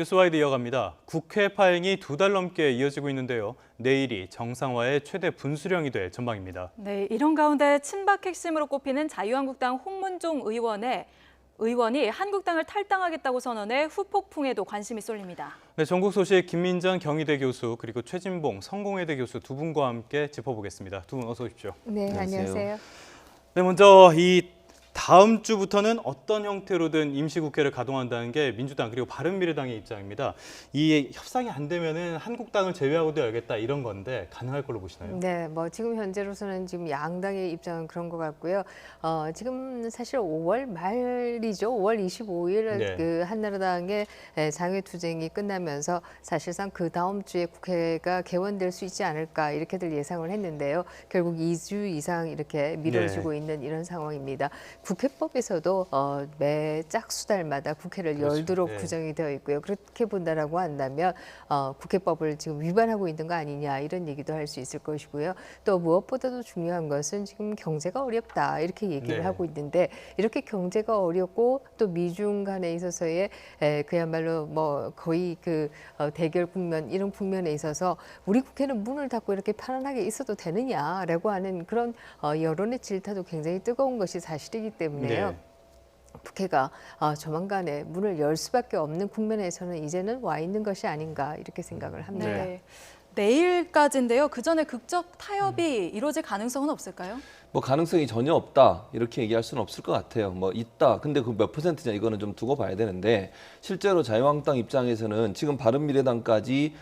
뉴스와이드 이어갑니다. 국회 파행이 2달 넘게 이어지고 있는데요. 내일이 정상화의 최대 분수령이 될 전망입니다. 네, 이런 가운데 친박 핵심으로 꼽히는 자유한국당 홍문종 의원이 한국당을 탈당하겠다고 선언해 후폭풍에도 관심이 쏠립니다. 네, 전국 소식 김민정 경희대 교수 그리고 최진봉 성공회대 교수 두 분과 함께 짚어보겠습니다. 두 분 어서 오십시오. 네, 안녕하세요. 네, 먼저 이 다음 주부터는 어떤 형태로든 임시국회를 가동한다는 게 민주당 그리고 바른미래당의 입장입니다. 이 협상이 안 되면은 한국당을 제외하고도 열겠다 이런 건데 가능할 걸로 보시나요? 네, 뭐 지금 현재로서는 지금 양당의 입장은 그런 것 같고요. 지금 사실 5월 말이죠. 5월 25일 네. 그 한나라당의 장외투쟁이 끝나면서 사실상 그 다음 주에 국회가 개원될 수 있지 않을까 이렇게들 예상을 했는데요. 결국 2주 이상 이렇게 미뤄지고 있는 이런 상황입니다. 국회법에서도 매 짝수달마다 국회를 그렇죠. 열도록 네. 규정이 되어 있고요. 그렇게 본다라고 한다면 국회법을 지금 위반하고 있는 거 아니냐 이런 얘기도 할 수 있을 것이고요. 또 무엇보다도 중요한 것은 지금 경제가 어렵다 이렇게 얘기를 네. 하고 있는데 이렇게 경제가 어렵고 또 미중 간에 있어서의 그야말로 뭐 거의 그 대결 국면 이런 국면에 있어서 우리 국회는 문을 닫고 이렇게 편안하게 있어도 되느냐라고 하는 그런 여론의 질타도 굉장히 뜨거운 것이 사실이기 때문에요. 네. 국회가 조만간에 문을 열 수밖에 없는 국면에서는 이제는 와 있는 것이 아닌가 이렇게 생각을 합니다. 네, 내일까지인데요. 그 전에 극적 타협이 이루어질 가능성은 없을까요? 뭐 가능성이 전혀 없다 이렇게 얘기할 수는 없을 것 같아요. 뭐 있다. 근데 그 몇 %냐 이거는 좀 두고 봐야 되는데 실제로 자유한국당 입장에서는 지금 바른미래당까지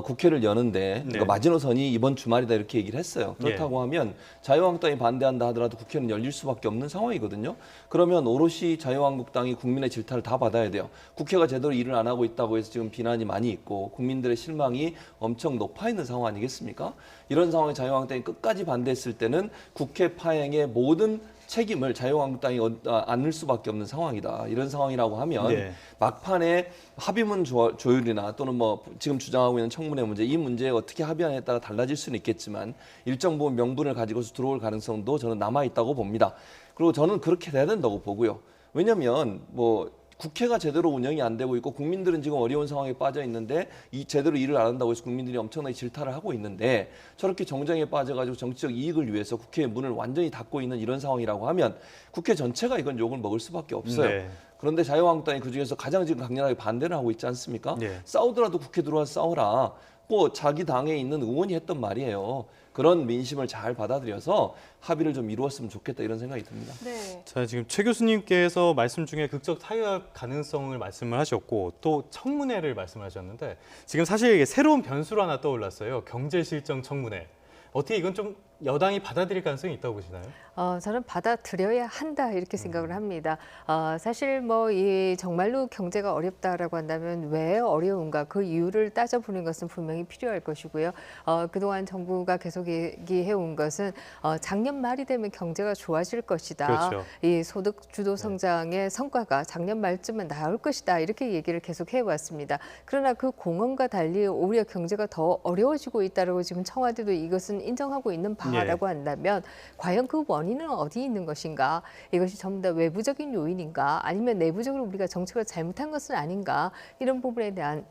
국회를 여는데 그러니까 마지노선이 이번 주말이다 이렇게 얘기를 했어요. 그렇다고 하면 자유한국당이 반대한다 하더라도 국회는 열릴 수밖에 없는 상황이거든요. 그러면 오롯이 자유한국당이 국민의 질타를 다 받아야 돼요. 국회가 제대로 일을 안 하고 있다고 해서 지금 비난이 많이 있고 국민들의 실망이 엄청 높아 있는 상황 아니겠습니까? 이런 상황에 자유한국당이 끝까지 반대했을 때는 국회 파행의 모든 책임을 자유한국당이 안을 수밖에 없는 상황이다. 이런 상황이라고 하면 막판에 합의문 조율이나 또는 뭐 지금 주장하고 있는 청문회 문제 이 문제에 어떻게 합의하느냐에 따라 달라질 수는 있겠지만 일정 부분 명분을 가지고서 들어올 가능성도 저는 남아 있다고 봅니다. 그리고 저는 그렇게 돼야 된다고 보고요. 왜냐하면 뭐 국회가 제대로 운영이 안 되고 있고 국민들은 지금 어려운 상황에 빠져 있는데 제대로 일을 안 한다고 해서 국민들이 엄청나게 질타를 하고 있는데 저렇게 정쟁에 빠져가지고 정치적 이익을 위해서 국회의 문을 완전히 닫고 있는 이런 상황이라고 하면 국회 전체가 이건 욕을 먹을 수밖에 없어요. 네. 그런데 자유한국당이 그중에서 가장 지금 강렬하게 반대를 하고 있지 않습니까? 네. 싸우더라도 국회 들어와서 싸워라. 꼭 자기 당에 있는 의원이 했던 말이에요. 그런 민심을 잘 받아들여서 합의를 좀 이루었으면 좋겠다 이런 생각이 듭니다. 네. 자, 지금 최 교수님께서 말씀 중에 극적 타협 가능성을 말씀을 하셨고 또 청문회를 말씀하셨는데 지금 사실 이게 새로운 변수로 하나 떠올랐어요. 경제실정 청문회. 어떻게 이건 좀 여당이 받아들일 가능성이 있다고 보시나요? 저는 받아들여야 한다 이렇게 생각을 합니다. 사실 뭐 이 정말로 경제가 어렵다라고 한다면 왜 어려운가 그 이유를 따져보는 것은 분명히 필요할 것이고요. 그동안 정부가 계속 얘기해온 것은 작년 말이 되면 경제가 좋아질 것이다. 그렇죠. 이 소득 주도 성장의 성과가 작년 말쯤은 나올 것이다 이렇게 얘기를 계속 해왔습니다. 그러나 그 공언과 달리 오히려 경제가 더 어려워지고 있다라고 지금 청와대도 이것은 인정하고 있는 바라고 한다면 과연 그 원인은 어디 있는 것인가? 이것이 전부 다 외부적인 요인인가? 아니면 내부적으로 우리가 정책을 잘못한 것은 아닌가? 이런 부분에 대한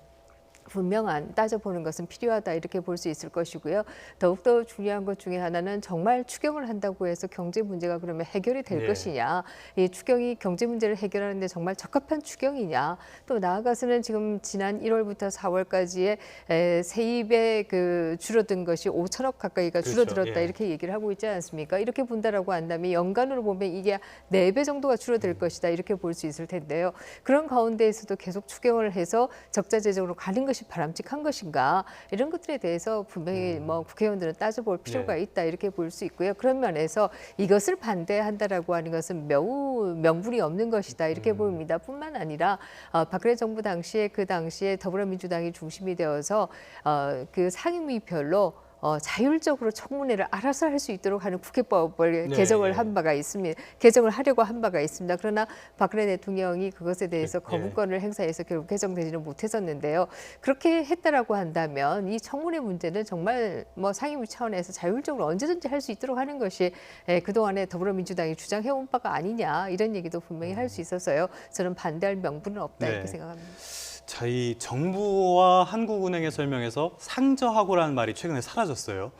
분명한 따져보는 것은 필요하다 이렇게 볼 수 있을 것이고요. 더욱더 중요한 것 중에 하나는 정말 추경을 한다고 해서 경제 문제가 그러면 해결이 될 것이냐. 이 추경이 경제 문제를 해결하는 데 정말 적합한 추경이냐. 또 나아가서는 지금 지난 1월부터 4월까지의 세입에 그 줄어든 것이 5천억 가까이가 줄어들었다 이렇게 얘기를 하고 있지 않습니까? 이렇게 본다라고 한다면 연간으로 보면 이게 4배 정도가 줄어들 것이다 이렇게 볼 수 있을 텐데요. 그런 가운데에서도 계속 추경을 해서 적자 재정으로 가는 것이 바람직한 것인가 이런 것들에 대해서 분명히 뭐 국회의원들은 따져볼 필요가 있다 이렇게 볼 수 있고요. 그런 면에서 이것을 반대한다라고 하는 것은 매우 명분이 없는 것이다 이렇게 보입니다. 뿐만 아니라 박근혜 정부 당시에 그 당시에 더불어민주당이 중심이 되어서 그 상임위별로 자율적으로 청문회를 알아서 할 수 있도록 하는 국회법을 개정을 한 바가 있습니다. 개정을 하려고 한 바가 있습니다. 그러나 박근혜 대통령이 그것에 대해서 거부권을 행사해서 결국 개정되지는 못했었는데요. 그렇게 했다라고 한다면 이 청문회 문제는 정말 뭐 상임위 차원에서 자율적으로 언제든지 할 수 있도록 하는 것이 그동안에 더불어민주당이 주장해온 바가 아니냐 이런 얘기도 분명히 할 수 있어서요. 저는 반대할 명분은 없다 이렇게 생각합니다. 자, 이 정부와 한국은행의 설명에서 상저하고라는 말이 최근에 사라졌어요.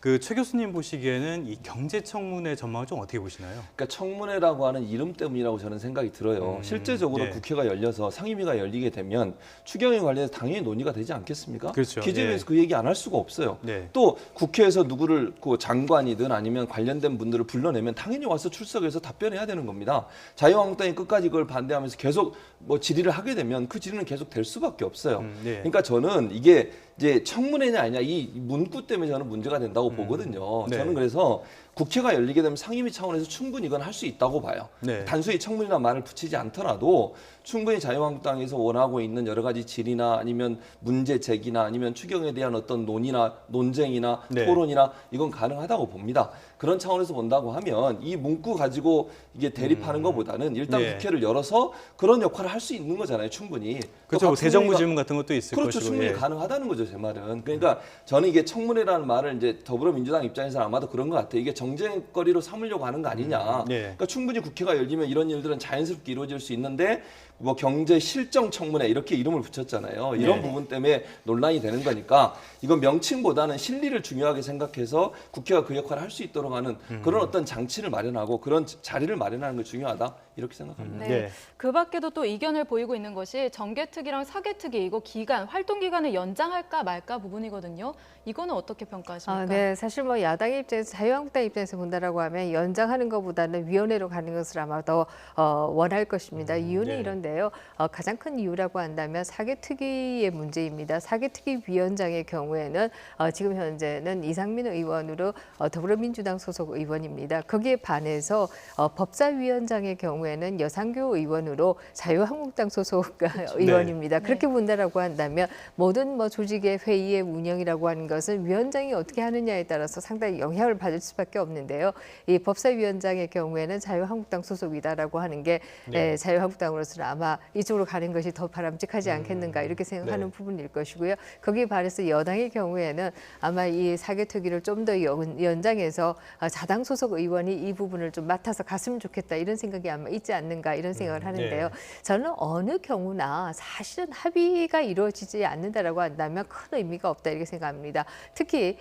그 최 교수님 보시기에는 이 경제청문회 전망을 좀 어떻게 보시나요? 그러니까 청문회라고 하는 이름 때문이라고 저는 생각이 들어요. 실제적으로 예. 국회가 열려서 상임위가 열리게 되면 추경에 관련해서 당연히 논의가 되지 않겠습니까? 그렇죠. 기재위에서 예. 그 얘기 안 할 수가 없어요. 네. 또 국회에서 누구를 그 장관이든 아니면 관련된 분들을 불러내면 당연히 와서 출석해서 답변해야 되는 겁니다. 자유한국당이 끝까지 그걸 반대하면서 계속 뭐 질의를 하게 되면 그 질의는 계속 될 수밖에 없어요. 네. 그러니까 저는 이게 이제 청문회냐 아니냐 이 문구 때문에 저는 문제가 된다고 보거든요. 네. 저는 그래서 국회가 열리게 되면 상임위 차원에서 충분히 이건 할 수 있다고 봐요. 네. 단순히 청문이나 말을 붙이지 않더라도 충분히 자유한국당에서 원하고 있는 여러 가지 질의나 아니면 문제 제기나 아니면 추경에 대한 어떤 논의나 논쟁이나 네. 토론이나 이건 가능하다고 봅니다. 그런 차원에서 본다고 하면 이 문구 가지고 이게 대립하는 것보다는 일단 네. 국회를 열어서 그런 역할을 할 수 있는 거잖아요, 충분히. 그렇죠. 또 뭐 대정부 각성회의가- 질문 같은 것도 있을 그렇죠. 것이고. 충분히 예. 가능하다는 거죠, 제 말은. 그러니까 저는 이게 청문회라는 말을 이제 더불어민주당 입장에서는 아마도 그런 것 같아요. 이게 정쟁거리로 삼으려고 하는 거 아니냐. 네. 그러니까 충분히 국회가 열리면 이런 일들은 자연스럽게 이루어질 수 있는데 뭐 경제 실정 청문회 이렇게 이름을 붙였잖아요. 이런 네. 부분 때문에 논란이 되는 거니까 이건 명칭보다는 실리를 중요하게 생각해서 국회가 그 역할을 할 수 있도록 하는 그런 어떤 장치를 마련하고 그런 자리를 마련하는 게 중요하다 이렇게 생각합니다. 네. 네. 그 밖에도 또 이견을 보이고 있는 것이 정개특위랑 사개특위 이거 기간, 활동 기간을 연장할까 말까 부분이거든요. 이거는 어떻게 평가하십니까? 네, 사실 뭐 야당의 입장에서 자유한국당 입장에서 본다라고 하면 연장하는 것보다는 위원회로 가는 것을 아마 더 원할 것입니다. 이유는 네. 이런데요. 가장 큰 이유라고 한다면 사개특위의 문제입니다. 사개특위 위원장의 경우에는 지금 현재는 이상민 의원으로 더불어민주당 소속 의원입니다. 거기에 반해서 법사위원장의 경우에는 여상규 의원으로 자유한국당 소속 의원입니다. 그렇게 본다라고 한다면 모든 뭐 조직의 회의의 운영이라고 하는 것은 위원장이 어떻게 하느냐에 따라서 상당히 영향을 받을 수밖에 없는데요. 이 법사위원장의 경우에는 자유한국당 소속이다라고 하는 게 네. 자유한국당으로서는 아마 이쪽으로 가는 것이 더 바람직하지 않겠는가 이렇게 생각하는 네. 부분일 것이고요. 거기에 반해서 여당의 경우에는 아마 이 사개특위를 좀 더 연장해서 자당 소속 의원이 이 부분을 좀 맡아서 갔으면 좋겠다 이런 생각이 아마 있지 않는가 이런 생각을 하는데요. 네. 저는 어느 경우나 사실은 합의가 이루어지지 않는다라고 한다면 큰 의미가 없다 이렇게 생각합니다. 특히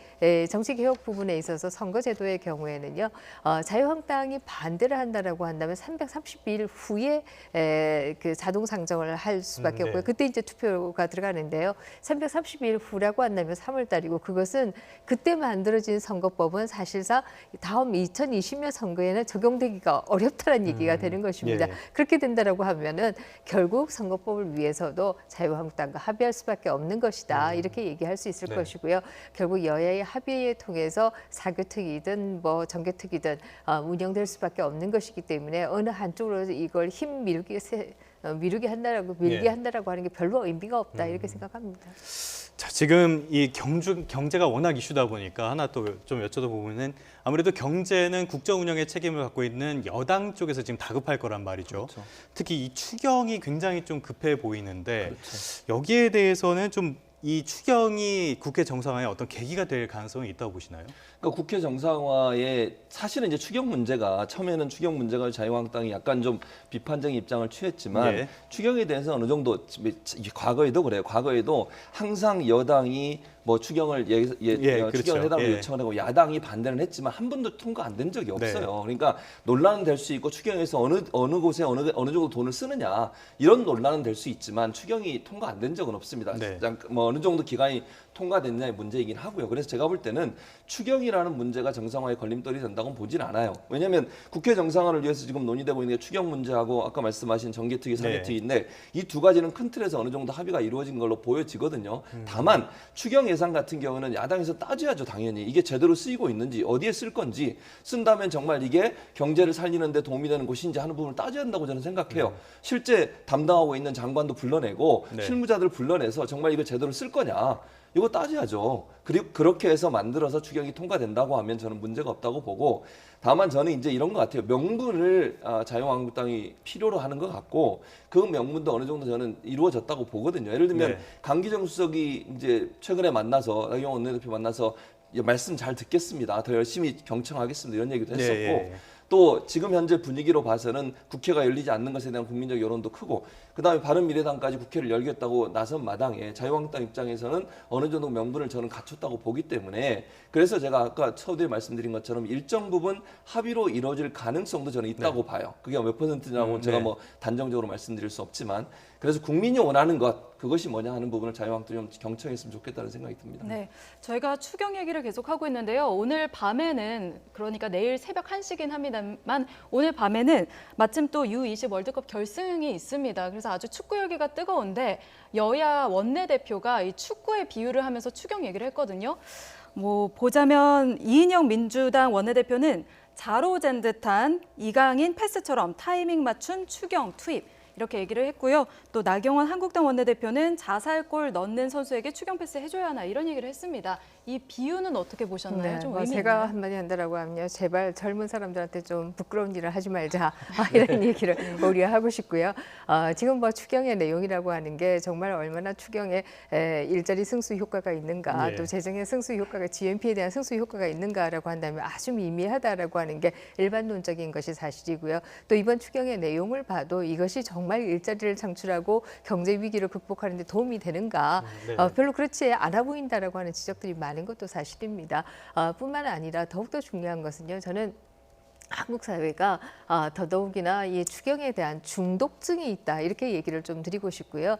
정치개혁 부분에 있어서 선거제도의 경우에는요. 자유한국당이 반대를 한다라고 한다면 330일 후에 그 자동 상정을 할 수밖에 네. 없고요. 그때 이제 투표가 들어가는데요. 330일 후라고 한다면 3월 달이고 그것은 그때 만들어진 선거법은 사실상 다음 2020년 선거에는 적용되기가 어렵다는 얘기가 되는 것입니다. 예. 그렇게 된다라고 하면은 결국 선거법을 위해서도 자유한국당과 합의할 수밖에 없는 것이다. 이렇게 얘기할 수 있을 네. 것이고요. 결국 여야의 합의에 통해서 사교특위든 뭐 정개특위든 운영될 수밖에 없는 것이기 때문에 어느 한쪽으로 이걸 미루게 한다라고 하는 게 별로 의미가 없다 이렇게 생각합니다. 자, 지금 이 경제가 워낙 이슈다 보니까 하나 또 좀 여쭤보면은 아무래도 경제는 국정 운영의 책임을 갖고 있는 여당 쪽에서 지금 다급할 거란 말이죠. 그렇죠. 특히 이 추경이 굉장히 좀 급해 보이는데 그렇죠. 여기에 대해서는 좀 이 추경이 국회 정상화의 어떤 계기가 될 가능성이 있다고 보시나요? 그러니까 국회 정상화에 사실은 이제 추경 문제가 처음에는 추경 문제가 자유한국당이 약간 좀 비판적인 입장을 취했지만 예. 추경에 대해서 어느 정도 과거에도 그래요. 과거에도 항상 여당이 뭐 추경을 그렇죠. 추경 해달라고 예. 요청을 하고 야당이 반대는 했지만 한 번도 통과 안 된 적이 네. 없어요. 그러니까 논란은 될 수 있고 추경에서 어느 곳에 어느 정도 돈을 쓰느냐 이런 논란은 될 수 있지만 추경이 통과 안 된 적은 없습니다. 네. 뭐 어느 정도 기간이 통과됐냐의 문제이긴 하고요. 그래서 제가 볼 때는 추경이라는 문제가 정상화에 걸림돌이 된다고는 보진 않아요. 왜냐하면 국회 정상화를 위해서 지금 논의되고 있는 게 추경 문제하고 아까 말씀하신 정개특위, 사개특위인데 이 두 가지는 큰 틀에서 어느 정도 합의가 이루어진 걸로 보여지거든요. 다만 추경 예산 같은 경우는 야당에서 따져야죠. 당연히 이게 제대로 쓰이고 있는지 어디에 쓸 건지 쓴다면 정말 이게 경제를 살리는 데 도움이 되는 곳인지 하는 부분을 따져야 한다고 저는 생각해요. 실제 담당하고 있는 장관도 불러내고 네. 실무자들 불러내서 정말 이거 제대로 쓸 거냐 이거 따져야죠. 그리고 그렇게 해서 만들어서 추경이 통과된다고 하면 저는 문제가 없다고 보고 다만 저는 이제 이런 것 같아요. 명분을 자유한국당이 필요로 하는 것 같고 그 명분도 어느 정도 저는 이루어졌다고 보거든요. 예를 들면 네. 강기정 수석이 이제 최근에 만나서 나경원 원내대표 만나서 말씀 잘 듣겠습니다. 더 열심히 경청하겠습니다. 이런 얘기도 했었고 예. 또 지금 현재 분위기로 봐서는 국회가 열리지 않는 것에 대한 국민적 여론도 크고 그다음에 바른미래당까지 국회를 열겠다고 나선 마당에 자유한국당 입장에서는 어느 정도 명분을 저는 갖췄다고 보기 때문에 그래서 제가 아까 처음에 말씀드린 것처럼 일정 부분 합의로 이루어질 가능성도 저는 있다고 봐요. 그게 몇 퍼센트냐고 제가 네. 뭐 단정적으로 말씀드릴 수 없지만 그래서 국민이 원하는 것 그것이 뭐냐 하는 부분을 자유한국당이 좀 경청했으면 좋겠다는 생각이 듭니다. 네, 저희가 추경 얘기를 계속 하고 있는데요. 오늘 밤에는 그러니까 내일 새벽 1시긴 합니다만 오늘 밤에는 마침 또 U20 월드컵 결승이 있습니다. 그래서 아주 축구 열기가 뜨거운데 여야 원내대표가 이 축구에 비유를 하면서 추경 얘기를 했거든요. 뭐 보자면 이인영 민주당 원내대표는 자로 잰 듯한 이강인 패스처럼 타이밍 맞춘 추경 투입. 이렇게 얘기를 했고요. 또 나경원 한국당 원내대표는 자살골 넣는 선수에게 추경 패스 해줘야 하나 이런 얘기를 했습니다. 이 비유는 어떻게 보셨나요? 네, 좀 뭐 의미 제가 있나요? 한마디 한다라고 하면요. 제발 젊은 사람들한테 좀 부끄러운 일을 하지 말자 이런 얘기를 우려하고 싶고요. 지금 뭐 추경의 내용이라고 하는 게 정말 얼마나 추경에 일자리 승수 효과가 있는가 예. 또 재정의 승수 효과가 GNP에 대한 승수 효과가 있는가라고 한다면 아주 미미하다라고 하는 게 일반론적인 것이 사실이고요. 또 이번 추경의 내용을 봐도 이것이 정말 일자리를 창출하고 경제 위기를 극복하는 데 도움이 되는가 네. 별로 그렇지 않아 보인다라고 하는 지적들이 많은 것도 사실입니다. 뿐만 아니라 더욱더 중요한 것은요. 저는 한국 사회가 더더욱이나 이 추경에 대한 중독증이 있다 이렇게 얘기를 좀 드리고 싶고요.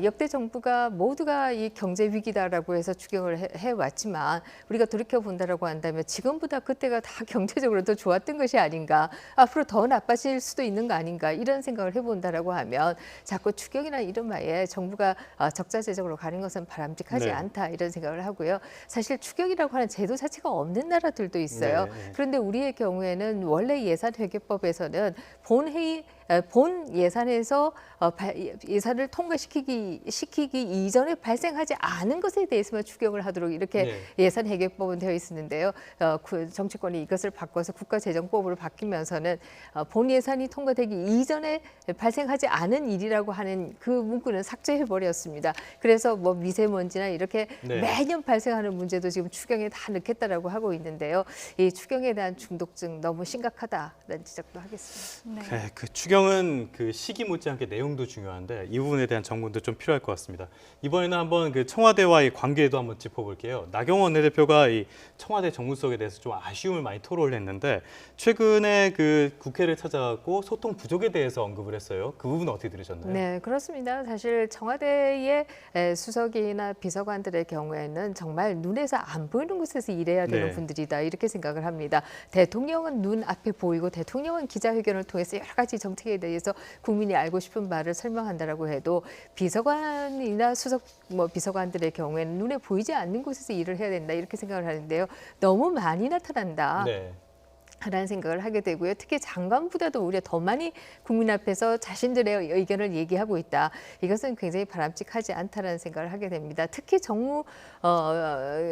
역대 정부가 모두가 이 경제 위기다라고 해서 추경을 해왔지만 우리가 돌이켜 본다라고 한다면 지금보다 그때가 다 경제적으로 더 좋았던 것이 아닌가, 앞으로 더 나빠질 수도 있는 거 아닌가 이런 생각을 해본다라고 하면 자꾸 추경이나 이른바에 정부가 적자 재정으로 가는 것은 바람직하지 네. 않다 이런 생각을 하고요. 사실 추경이라고 하는 제도 자체가 없는 나라들도 있어요. 네. 그런데 우리의 경우에는 원래 예산회계법에서는 본 예산에서 예산을 통과시키기 이전에 발생하지 않은 것에 대해서만 추경을 하도록 이렇게 네. 예산회계법은 되어 있었는데요. 정치권이 이것을 바꿔서 국가재정법으로 바뀌면서는 본 예산이 통과되기 이전에 발생하지 않은 일이라고 하는 그 문구는 삭제해 버렸습니다. 그래서 뭐 미세먼지나 이렇게 네. 매년 발생하는 문제도 지금 추경에 다 넣겠다라고 하고 있는데요. 이 추경에 대한 중독증 너무 심각하다는 지적도 하겠습니다. 네. 네, 그 추경은 그 시기 못지않게 내용도 중요한데 이 부분에 대한 정문도 좀 필요할 것 같습니다. 이번에는 한번 그 청와대와의 관계도 한번 짚어볼게요. 나경원 원내대표가 이 청와대 정무수석에 대해서 좀 아쉬움을 많이 토로를 했는데 최근에 그 국회를 찾아가고 소통 부족에 대해서 언급을 했어요. 그 부분은 어떻게 들으셨나요? 네, 그렇습니다. 사실 청와대의 수석이나 비서관들의 경우에는 정말 눈에서 안 보이는 곳에서 일해야 되는 네. 분들이다 이렇게 생각을 합니다. 대통령은 눈 앞에 보이고 대통령은 기자회견을 통해서 여러 가지 정책에 대해서 국민이 알고 싶은 말을 설명한다라고 해도 비서관이나 수석 비서관들의 경우에는 눈에 보이지 않는 곳에서 일을 해야 된다 이렇게 생각을 하는데요. 너무 많이 나타난다. 네. 라는 생각을 하게 되고요. 특히 장관보다도 오히려 더 많이 국민 앞에서 자신들의 의견을 얘기하고 있다. 이것은 굉장히 바람직하지 않다라는 생각을 하게 됩니다. 특히 정무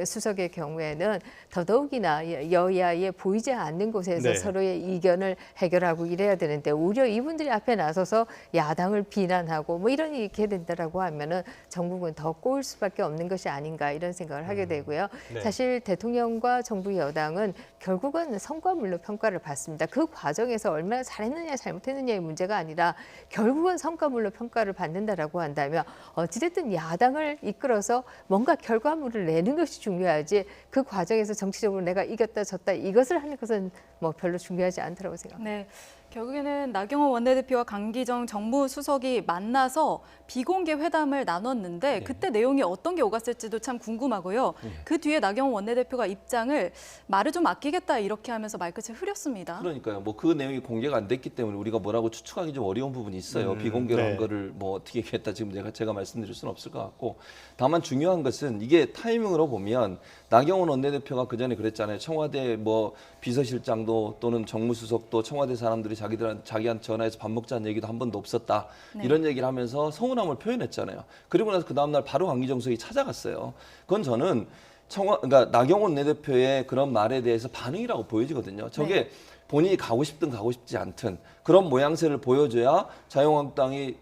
수석의 경우에는 더더욱이나 여야의 보이지 않는 곳에서 네. 서로의 의견을 해결하고 이래야 되는데 오히려 이분들이 앞에 나서서 야당을 비난하고 뭐 이런 얘기 된다라고 하면은 정국은 더 꼬일 수밖에 없는 것이 아닌가 이런 생각을 하게 되고요. 네. 사실 대통령과 정부 여당은 결국은 성과물로 평가를 받습니다. 그 과정에서 얼마나 잘했느냐 잘못했느냐의 문제가 아니라 결국은 성과물로 평가를 받는다라고 한다면 어찌됐든 야당을 이끌어서 뭔가 결과물을 내는 것이 중요하지 그 과정에서 정치적으로 내가 이겼다 졌다 이것을 하는 것은 뭐 별로 중요하지 않다고 생각합니다. 네. 결국에는 나경원 원내대표와 강기정 정무수석이 만나서 비공개 회담을 나눴는데 그때 내용이 어떤 게 오갔을지도 참 궁금하고요. 그 뒤에 나경원 원내대표가 입장을 말을 좀 아끼겠다 이렇게 하면서 말끝을 흐렸습니다. 그러니까요. 뭐 그 내용이 공개가 안 됐기 때문에 우리가 뭐라고 추측하기 좀 어려운 부분이 있어요. 비공개로 네. 한 거를 뭐 어떻게 얘기했다 지금 제가 말씀드릴 수는 없을 것 같고 다만 중요한 것은 이게 타이밍으로 보면 나경원 원내대표가 그 전에 그랬잖아요. 청와대 뭐 비서실장도 또는 정무수석도 청와대 사람들이 자기한테 전화해서 밥 먹자는 얘기도 한 번도 없었다. 이런 얘기를 하면서 서운함을 표현했잖아요. 그리고 나서 그 다음 날 바로 강기정 수석이 찾아갔어요. 그건 저는 그러니까 나경원 원내대표의 그런 말에 대해서 반응이라고 보여지거든요. 저게 본인이 가고 싶든 가고 싶지 않든 그런 모양새를 보여줘야 자유한국당이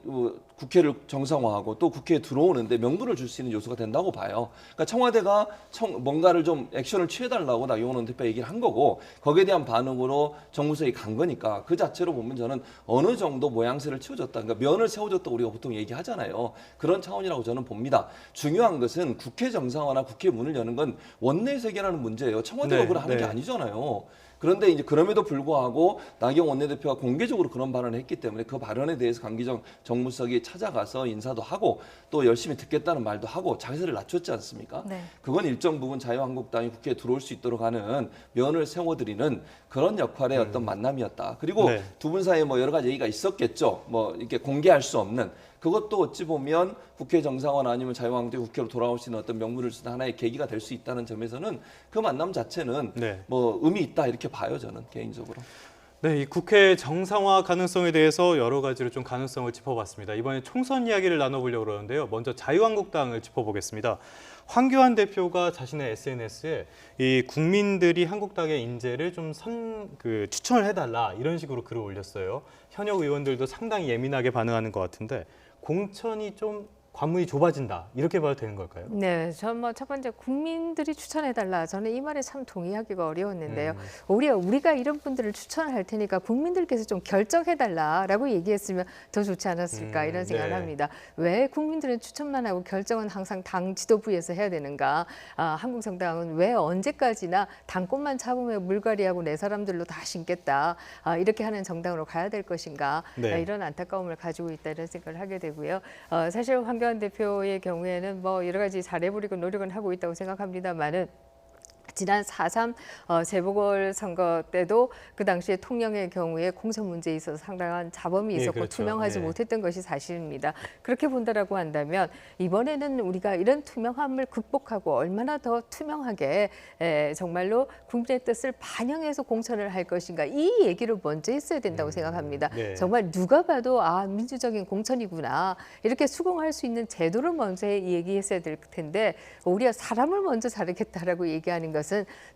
국회를 정상화하고 또 국회에 들어오는데 명분을 줄 수 있는 요소가 된다고 봐요. 그러니까 청와대가 뭔가를 좀 액션을 취해달라고 나경원 원내대표가 얘기를 한 거고 거기에 대한 반응으로 정무수석이 간 거니까 그 자체로 보면 저는 어느 정도 모양새를 채워줬다. 그러니까 면을 세워줬다고 우리가 보통 얘기하잖아요. 그런 차원이라고 저는 봅니다. 중요한 것은 국회 정상화나 국회 문을 여는 건 원내에서 해결하는 문제예요. 청와대가 네, 그걸 하는 게 네. 아니잖아요. 그런데 이제 그럼에도 불구하고 나경원 원내대표가 공개적으로 그런 발언을 했기 때문에 그 발언에 대해서 강기정 정무수석이 찾아가서 인사도 하고 또 열심히 듣겠다는 말도 하고 자세를 낮췄지 않습니까? 네. 그건 일정 부분 자유한국당이 국회에 들어올 수 있도록 하는 면을 세워드리는 그런 역할의 어떤 만남이었다. 그리고 네. 두 분 사이에 뭐 여러 가지 얘기가 있었겠죠. 뭐 이렇게 공개할 수 없는 그것도 어찌 보면 국회 정상화 아니면 자유한국당이 국회로 돌아올 수 있는 어떤 명분을 쓰는 하나의 계기가 될 수 있다는 점에서는 그 만남 자체는 네. 뭐 의미 있다 이렇게 봐요 저는 개인적으로. 네, 이 국회 정상화 가능성에 대해서 여러 가지로 좀 가능성을 짚어봤습니다. 이번에 총선 이야기를 나눠보려고 그러는데요. 먼저 자유한국당을 짚어보겠습니다. 황교안 대표가 자신의 SNS에 이 국민들이 한국당의 인재를 좀 추천을 해달라 이런 식으로 글을 올렸어요. 현역 의원들도 상당히 예민하게 반응하는 것 같은데 공천이 좀 관문이 좁아진다 이렇게 봐도 되는 걸까요? 네, 전 뭐 첫 번째 국민들이 추천해달라. 저는 이 말에 참 동의하기가 어려웠는데요. 오히려 우리가 이런 분들을 추천할 테니까 국민들께서 좀 결정해달라라고 얘기했으면 더 좋지 않았을까 이런 생각을 네. 합니다. 왜 국민들은 추천만 하고 결정은 항상 당 지도부에서 해야 되는가? 한국정당은 왜 언제까지나 당권만 잡으면 물갈이하고 내 사람들로 다 심겠다. 이렇게 하는 정당으로 가야 될 것인가? 네. 이런 안타까움을 가지고 있다 이런 생각을 하게 되고요. 사실 황교안 대표의 경우에는 뭐 여러 가지 잘해보려고 노력은 하고 있다고 생각합니다만은 지난 4.3 재보궐선거 때도 그 당시에 통영의 경우에 공천 문제에 있어서 상당한 잡음이 예, 있었고 그렇죠. 투명하지 네. 못했던 것이 사실입니다. 그렇게 본다라고 한다면 이번에는 우리가 이런 투명함을 극복하고 얼마나 더 투명하게 정말로 국민의 뜻을 반영해서 공천을 할 것인가 이 얘기를 먼저 했어야 된다고 생각합니다. 네. 정말 누가 봐도 민주적인 공천이구나 이렇게 수긍할 수 있는 제도를 먼저 얘기했어야 될 텐데 오히려 사람을 먼저 자르겠다라고 얘기하는 것은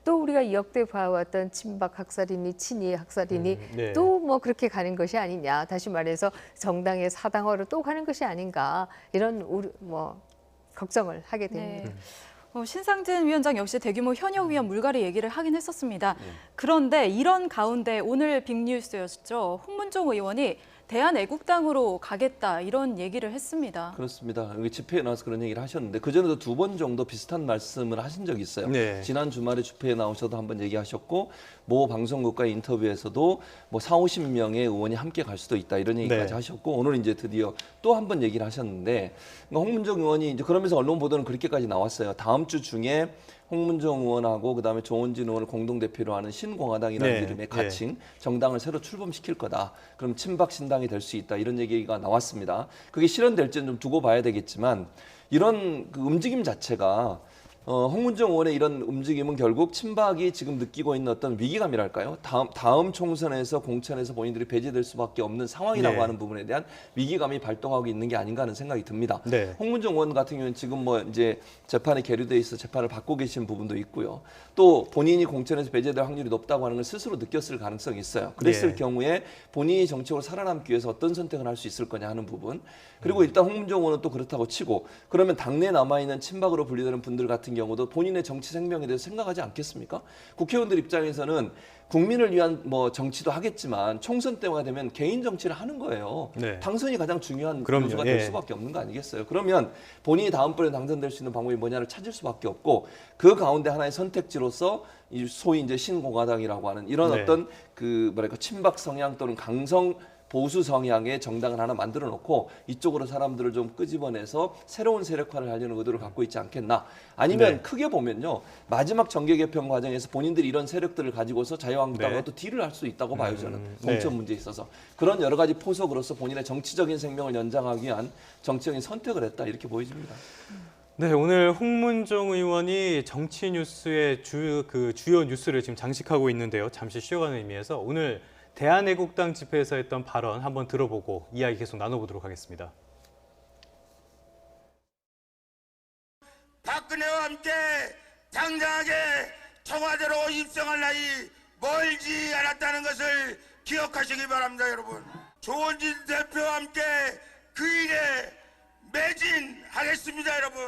또 우리가 역대 봐왔던 친박 학살이니 친이 학살이니 네. 또 뭐 그렇게 가는 것이 아니냐. 다시 말해서 정당의 사당화로 또 가는 것이 아닌가. 이런 걱정을 하게 됩니다. 네. 신상진 위원장 역시 대규모 현역 위원 물갈이 얘기를 하긴 했었습니다. 그런데 이런 가운데 오늘 빅뉴스였죠. 홍문종 의원이 대한애국당으로 가겠다 이런 얘기를 했습니다. 그렇습니다. 여기 집회에 나와서 그런 얘기를 하셨는데 그전에도 2번 정도 비슷한 말씀을 하신 적이 있어요. 네. 지난 주말에 집회에 나오셔도 한번 얘기하셨고 모 방송국과의 인터뷰에서도 뭐 40-50명의 의원이 함께 갈 수도 있다 이런 얘기까지 네. 하셨고 오늘 이제 드디어 또 한 번 얘기를 하셨는데 그러니까 홍문종 의원이 이제 그러면서 언론 보도는 그렇게까지 나왔어요. 다음 주 중에 홍문종 의원하고 그다음에 조원진 의원을 공동 대표로 하는 신공화당이라는 네, 이름의 가칭 정당을 새로 출범시킬 거다. 그럼 친박 신당이 될 수 있다. 이런 얘기가 나왔습니다. 그게 실현될지는 좀 두고 봐야 되겠지만 이런 그 움직임 자체가 홍문종 의원의 이런 움직임은 결국 친박이 지금 느끼고 있는 어떤 위기감이랄까요? 다음 총선에서 공천에서 본인들이 배제될 수밖에 없는 상황이라고 네. 하는 부분에 대한 위기감이 발동하고 있는 게 아닌가 하는 생각이 듭니다. 네. 홍문종 의원 같은 경우는 지금 뭐 이제 재판에 계류돼 있어 재판을 받고 계신 부분도 있고요. 또 본인이 공천에서 배제될 확률이 높다고 하는 걸 스스로 느꼈을 가능성이 있어요. 그랬을 예. 경우에 본인이 정치적으로 살아남기 위해서 어떤 선택을 할 수 있을 거냐 하는 부분. 그리고 일단 홍문종 의원은 또 그렇다고 치고 그러면 당내에 남아있는 친박으로 분류되는 분들 같은 경우도 본인의 정치 생명에 대해서 생각하지 않겠습니까? 국회의원들 입장에서는 국민을 위한 뭐 정치도 하겠지만 총선 때가 되면 개인 정치를 하는 거예요. 네. 당선이 가장 중요한 그럼요. 요소가 될 예. 수밖에 없는 거 아니겠어요? 그러면 본인이 다음번에 당선될 수 있는 방법이 뭐냐를 찾을 수밖에 없고 그 가운데 하나의 선택지로서 이 소위 이제 신공화당이라고 하는 이런 네. 어떤 그 뭐랄까 친박 성향 또는 강성 보수 성향의 정당을 하나 만들어 놓고 이쪽으로 사람들을 좀 끄집어내서 새로운 세력화를 하려는 의도를 갖고 있지 않겠나. 아니면 네. 크게 보면요. 마지막 정계 개편 과정에서 본인들이 이런 세력들을 가지고서 자유한국당과 네. 또 딜을 할 수 있다고 봐요. 저는 네. 공천 문제에 있어서. 그런 여러 가지 포석으로서 본인의 정치적인 생명을 연장하기 위한 정치적인 선택을 했다. 이렇게 보여집니다. 네, 오늘 홍문종 의원이 정치 뉴스의 주요 뉴스를 지금 장식하고 있는데요. 잠시 쉬어가는 의미에서 오늘 대한애국당 집회에서 했던 발언 한번 들어보고 이야기 계속 나눠보도록 하겠습니다. 박근혜와 함께 당당하게 청와대로 입성할 날이 멀지 않았다는 것을 기억하시기 바랍니다, 여러분. 조원진 대표와 함께 그 일에 매진하겠습니다, 여러분.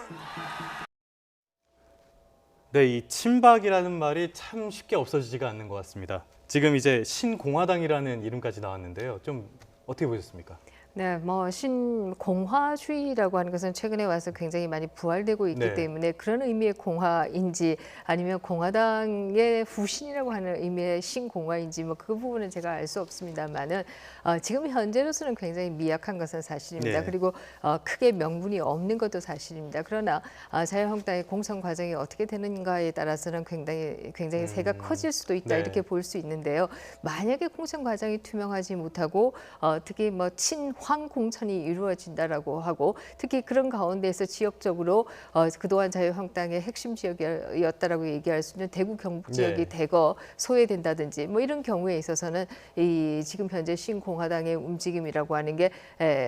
네, 이 친박이라는 말이 참 쉽게 없어지지가 않는 것 같습니다. 지금 이제 신공화당이라는 이름까지 나왔는데요. 좀 어떻게 보셨습니까? 네, 뭐 신공화주의라고 하는 것은 최근에 와서 굉장히 많이 부활되고 있기 네. 때문에 그런 의미의 공화인지 아니면 공화당의 후신이라고 하는 의미의 신공화인지 뭐 그 부분은 제가 알 수 없습니다만은 지금 현재로서는 굉장히 미약한 것은 사실입니다. 네. 그리고 크게 명분이 없는 것도 사실입니다. 그러나 자유한국당의 공천 과정이 어떻게 되는가에 따라서는 굉장히 새가 커질 수도 있다 네. 이렇게 볼 수 있는데요. 만약에 공천 과정이 투명하지 못하고 특히 뭐 친황 공천이 이루어진다라고 하고 특히 그런 가운데에서 지역적으로 그동안 자유한국당의 핵심 지역이었다라고 얘기할 수 있는 대구 경북 지역이 네. 대거 소외된다든지 뭐 이런 경우에 있어서는 이 지금 현재 신공화당의 움직임이라고 하는 게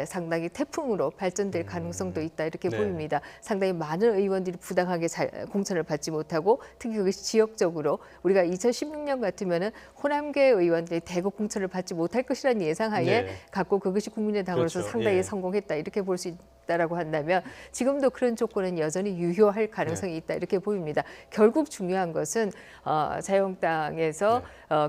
상당히 태풍으로 발전될 가능성도 있다 이렇게 네. 보입니다. 상당히 많은 의원들이 부당하게 공천을 받지 못하고 특히 그것이 지역적으로 우리가 2016년 같으면은 호남계 의원들이 대거 공천을 받지 못할 것이라는 예상하에 네. 갖고 그것이 국민의당으로서 그렇죠. 상당히 예. 성공했다 이렇게 볼 수 있다라고 한다면 지금도 그런 조건은 여전히 유효할 가능성이 있다 이렇게 보입니다. 결국 중요한 것은 자유한국당에서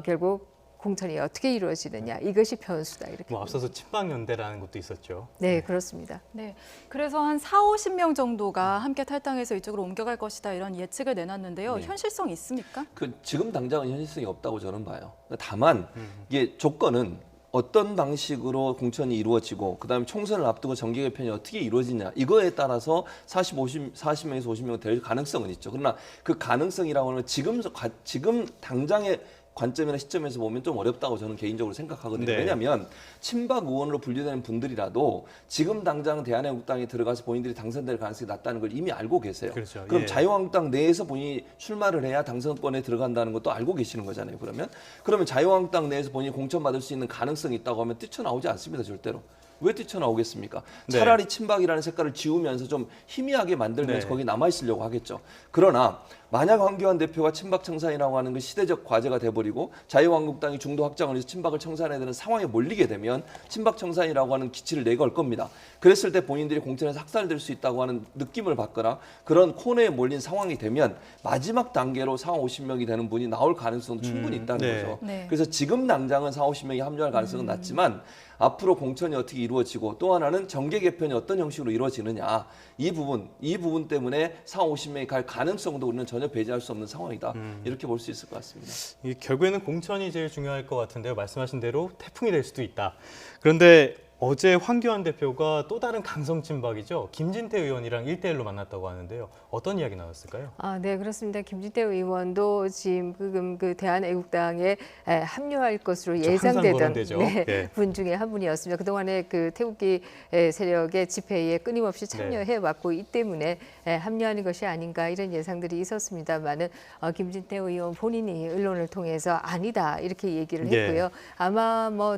결국 공천이 어떻게 이루어지느냐 이것이 변수다 이렇게 뭐 앞서서 친박연대라는 것도 있었죠. 네 그렇습니다. 네, 그래서 한 40~50명 정도가 함께 탈당해서 이쪽으로 옮겨갈 것이다 이런 예측을 내놨는데요. 네. 현실성 있습니까? 지금 당장은 현실성이 없다고 저는 봐요. 다만 이게 조건은 어떤 방식으로 공천이 이루어지고 그다음에 총선을 앞두고 정계 개편이 어떻게 이루어지냐 이거에 따라서 40명에서 50명 될 가능성은 있죠. 그러나 그 가능성이라고 하는 지금 당장의 관점이나 시점에서 보면 좀 어렵다고 저는 개인적으로 생각하거든요. 네. 왜냐하면 친박 의원으로 분류되는 분들이라도 지금 당장 대한민국당에 들어가서 본인들이 당선될 가능성이 낮다는 걸 이미 알고 계세요. 그렇죠. 그럼 예. 자유한국당 내에서 본인이 출마를 해야 당선권에 들어간다는 것도 알고 계시는 거잖아요. 그러면 자유한국당 내에서 본인이 공천받을 수 있는 가능성이 있다고 하면 뛰쳐나오지 않습니다. 절대로. 왜 뛰쳐나오겠습니까? 네. 차라리 친박이라는 색깔을 지우면서 좀 희미하게 만들면서 네. 거기 남아있으려고 하겠죠. 그러나 만약 황교안 대표가 친박 청산이라고 하는 그 시대적 과제가 돼버리고 자유한국당이 중도 확장을 해서 친박을 청산해야 되는 상황에 몰리게 되면 친박 청산이라고 하는 기치를 내걸 겁니다. 그랬을 때 본인들이 공천에서 학살될 수 있다고 하는 느낌을 받거나 그런 코너에 몰린 상황이 되면 마지막 단계로 40~50명이 되는 분이 나올 가능성도 충분히 있다는 네. 거죠. 네. 그래서 지금 당장은 40~50명이 합류할 가능성은 낮지만 앞으로 공천이 어떻게 이루어지고 또 하나는 정계 개편이 어떤 형식으로 이루어지느냐 이 부분 때문에 40~50명이 갈 가능성도 우리는 전혀 배제할 수 없는 상황이다 이렇게 볼 수 있을 것 같습니다. 결국에는 공천이 제일 중요할 것 같은데요. 말씀하신 대로 태풍이 될 수도 있다. 그런데 어제 황교안 대표가 또 다른 강성 친박이죠. 김진태 의원이랑 1대1로 만났다고 하는데요. 어떤 이야기 나왔을까요? 네, 그렇습니다. 김진태 의원도 지금 그 대한애국당에 합류할 것으로 항상 예상되던 거론되죠. 예. 분 중에 한 분이었습니다. 그동안에 그 태극기 세력의 집회에 끊임없이 참여해 왔고 이 때문에 합류하는 것이 아닌가 이런 예상들이 있었습니다만은 김진태 의원 본인이 언론을 통해서 아니다 이렇게 얘기를 했고요. 아마 뭐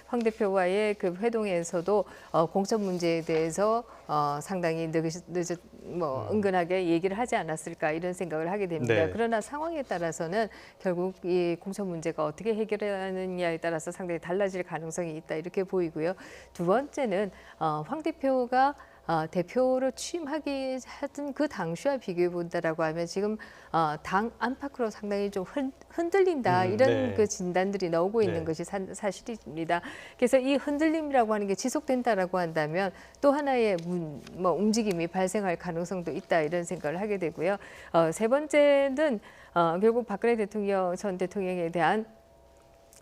황 대표와의 그 회동에서도 공천 문제에 대해서 상당히 은근하게 얘기를 하지 않았을까 이런 생각을 하게 됩니다. 네. 그러나 상황에 따라서는 결국 이 공천 문제가 어떻게 해결하느냐에 따라서 상당히 달라질 가능성이 있다 이렇게 보이고요. 두 번째는 황 대표가 대표로 취임하기 하던 그 당시와 비교해 본다라고 하면 지금 당 안팎으로 상당히 좀 흔들린다 이런 네. 그 진단들이 나오고 있는 네. 것이 사실입니다. 그래서 이 흔들림이라고 하는 게 지속된다라고 한다면 또 하나의 움직임이 발생할 가능성도 있다 이런 생각을 하게 되고요. 세 번째는 결국 박근혜 전 대통령에 대한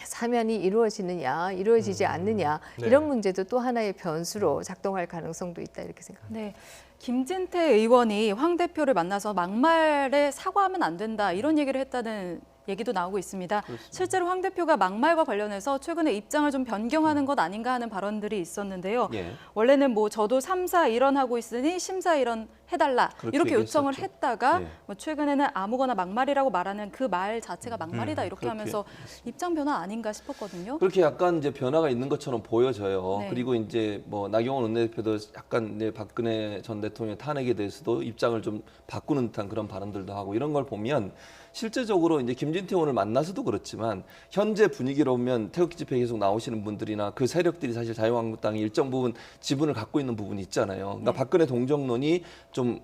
사면이 이루어지지 않느냐 네. 이런 문제도 또 하나의 변수로 작동할 가능성도 있다 이렇게 생각합니다. 네. 김진태 의원이 황 대표를 만나서 막말에 사과하면 안 된다 이런 얘기를 했다는 얘기도 나오고 있습니다. 그렇습니다. 실제로 황 대표가 막말과 관련해서 최근에 입장을 좀 변경하는 것 아닌가 하는 발언들이 있었는데요. 예. 원래는 뭐 저도 3사 일원하고 있으니 심사 일원 해달라 그렇게 이렇게 요청을 얘기했었죠. 했다가 네. 뭐 최근에는 아무거나 막말이라고 말하는 그 말 자체가 막말이다 이렇게 그렇게. 하면서 입장 변화 아닌가 싶었거든요. 그렇게 약간 이제 변화가 있는 것처럼 보여져요. 네. 그리고 이제 뭐 나경원 원내대표도 약간 이제 박근혜 전 대통령 탄핵에 대해서도 입장을 좀 바꾸는 듯한 그런 발언들도 하고 이런 걸 보면 실제적으로 이제 김진태 의원을 만나서도 그렇지만 현재 분위기로 보면 태극기 집회 계속 나오시는 분들이나 그 세력들이 사실 자유한국당이 일정 부분 지분을 갖고 있는 부분이 있잖아요. 그러니까 네. 박근혜 동정론이 좀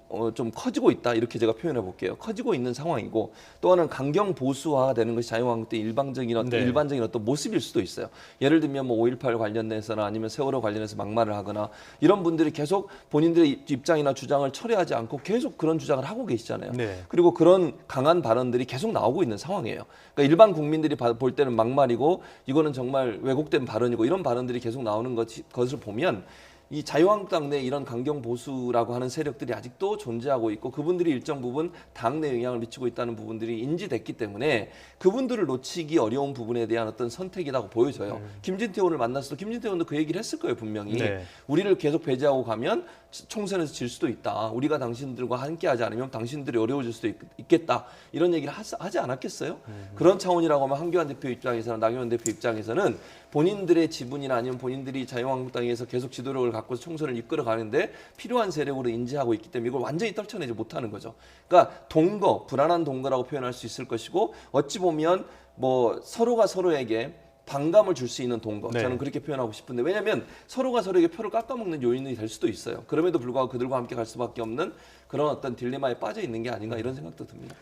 커지고 있다 이렇게 제가 표현해 볼게요. 커지고 있는 상황이고 또 하나는 강경 보수화가 되는 것이 자유한국당의 일반적인 어떤 모습일 수도 있어요. 예를 들면 뭐 5.18 관련해서나 아니면 세월호 관련해서 막말을 하거나 이런 분들이 계속 본인들의 입장이나 주장을 철회하지 않고 계속 그런 주장을 하고 계시잖아요. 네. 그리고 그런 강한 발언들이 계속 나오고 있는 상황이에요. 그러니까 일반 국민들이 볼 때는 막말이고 이거는 정말 왜곡된 발언이고 이런 발언들이 계속 나오는 것을 보면 이 자유한국당 내 이런 강경 보수라고 하는 세력들이 아직도 존재하고 있고 그분들이 일정 부분 당내 영향을 미치고 있다는 부분들이 인지됐기 때문에 그분들을 놓치기 어려운 부분에 대한 어떤 선택이라고 보여져요. 김진태 의원을 만났어도 김진태 의원도 그 얘기를 했을 거예요, 분명히. 네. 우리를 계속 배제하고 가면 총선에서 질 수도 있다. 우리가 당신들과 함께하지 않으면 당신들이 어려워질 수도 있겠다. 이런 얘기를 하지 않았겠어요? 그런 차원이라고 하면 한교안 대표 입장에서는 나경원 대표 입장에서는 본인들의 지분이나 아니면 본인들이 자유한국당에서 계속 지도력을 갖고 총선을 이끌어 가는데 필요한 세력으로 인지하고 있기 때문에 이걸 완전히 떨쳐내지 못하는 거죠. 그러니까 동거, 불안한 동거라고 표현할 수 있을 것이고 어찌 보면 뭐 서로가 서로에게 반감을 줄 수 있는 동거. 네. 저는 그렇게 표현하고 싶은데 왜냐하면 서로가 서로에게 표를 깎아먹는 요인이 될 수도 있어요. 그럼에도 불구하고 그들과 함께 갈 수밖에 없는 그런 어떤 딜레마에 빠져 있는 게 아닌가 이런 생각도 듭니다.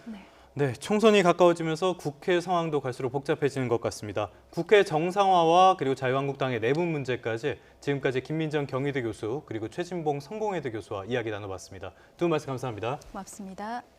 네, 총선이 가까워지면서 국회 상황도 갈수록 복잡해지는 것 같습니다. 국회 정상화와 그리고 자유한국당의 내부 문제까지 지금까지 김민정 경희대 교수 그리고 최진봉 성공회대 교수와 이야기 나눠봤습니다. 두 분 말씀 감사합니다. 고맙습니다.